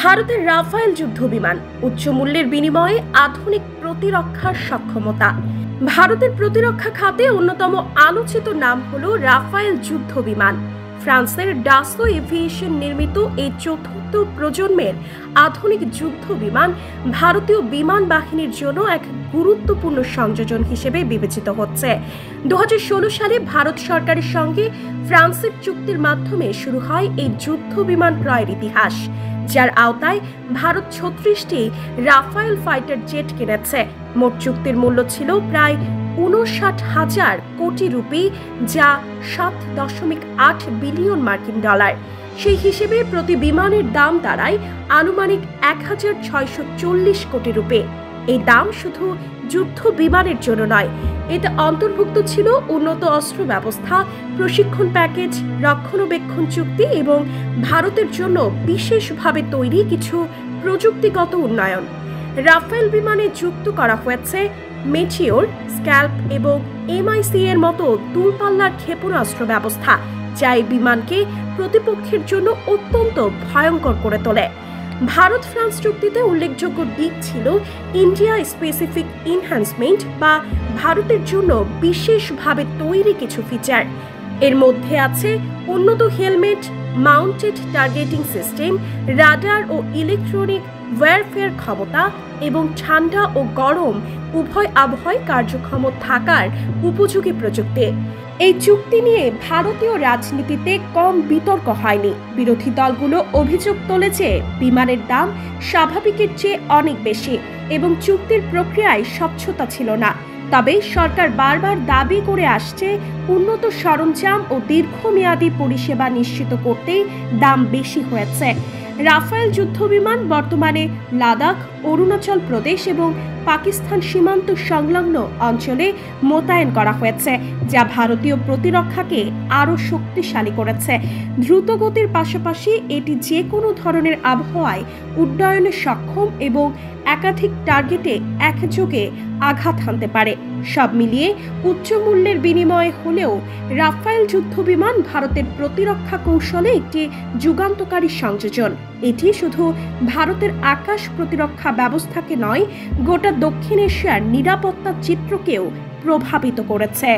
ভারতের রাফায়েল যুদ্ধবিমান উচ্চ মূল্যের বিনিময়ে আধুনিক প্রতিরক্ষার সক্ষমতা। ভারতের প্রতিরক্ষা খাতে অন্যতম আলোচিত নাম হল রাফায়েল যুদ্ধবিমান। ফ্রান্সের ডাসো এভিয়েশন নির্মিত এই চতুর্থ প্রজন্মের আধুনিক যুদ্ধ বিমান ভারতীয় বিমান বাহিনীর জন্য এক গুরুত্বপূর্ণ সংযোজন হিসেবে বিবেচিত হচ্ছে। 2016 সালে ভারত সরকারের সঙ্গে ফ্রান্সের চুক্তির মাধ্যমে শুরু হয় এই যুদ্ধ বিমান ক্রয়ের ইতিহাস, যার আওতায় ভারত 36টি রাফায়েল ফাইটার জেট কিনেছে। মোট চুক্তির মূল্য ছিল প্রায় 59,000 কোটি রুপি, যা 7.8 বিলিয়ন মার্কিন ডলার। সেই হিসেবে প্রতি বিমানের দাম দাঁড়ায় আনুমানিক 1,640 কোটি রুপি। এই দাম শুধু যুদ্ধ বিমানের জন্য নয়, এতে অন্তর্ভুক্ত ছিল উন্নত অস্ত্র ব্যবস্থা, প্রশিক্ষণ প্যাকেজ, রক্ষণাবেক্ষণ চুক্তি এবং ভারতের জন্য বিশেষভাবে তৈরি কিছু প্রযুক্তিগত উন্নয়ন। রাফায়েল বিমানে যুক্ত করা হয়েছে মেটিওর, স্ক্যাল্প এবং MIC এর মতো দূরপাল্লার ক্ষেপণাস্ত্র ব্যবস্থা, যা এই বিমানকে প্রতিপক্ষের জন্য অত্যন্ত ভয়ঙ্কর করে তোলে। ভারত ফ্রান্স চুক্তিতে উল্লেখযোগ্য দিক ছিল ইন্ডিয়া স্পেসিফিক এনহ্যান্সমেন্ট বা ভারতের জন্য বিশেষভাবে তৈরি কিছু ফিচার। এর মধ্যে আছে উন্নত helmet, mounted targeting system, radar ও ইলেকট্রনিক ওয়্যারফেয়ার ক্ষমতা এবং ঠান্ডা ও গরম উভয় আবহাওয়ায় কার্যক্ষম থাকার উপযোগী প্রযুক্তি। এই চুক্তি নিয়ে ভারতীয় রাজনীতিতে কম বিতর্ক হয়নি। বিরোধী দলগুলো অভিযোগ তুলেছে বিমানের দাম স্বাভাবিকের চেয়ে অনেক বেশি এবং চুক্তির প্রক্রিয়ায় স্বচ্ছতা ছিল না। তবে সরকার বারবার দাবি করে আসছে উন্নত সরঞ্জাম ও দীর্ঘমেয়াদী পরিষেবা নিশ্চিত করতে দাম বেশি হয়েছে। রাফায়েল যুদ্ধবিমান বর্তমানে লাদাখ, অরুণাচল প্রদেশ এবং পাকিস্তান সীমান্ত সংলগ্ন অঞ্চলে মোতায়েন করা হয়েছে, যা ভারতীয় প্রতিরক্ষাকে আরও শক্তিশালী করেছে। দ্রুতগতির পাশাপাশি এটি যে কোনো ধরনের আবহাওয়ায় উড্ডয়নে সক্ষম এবং একাধিক টার্গেটে একযোগে আঘাত হানতে পারে। সব মিলিয়ে উচ্চ মূল্যের বিনিময়ে হলেও রাফায়েল যুদ্ধবিমান ভারতের প্রতিরক্ষা কৌশলে একটি যুগান্তকারী সংযোজন। এটি শুধু ভারতের আকাশ প্রতিরক্ষা ব্যবস্থাকে নয়, গোটা দক্ষিণ এশিয়ার নিরাপত্তা চিত্রকেও প্রভাবিত করেছে।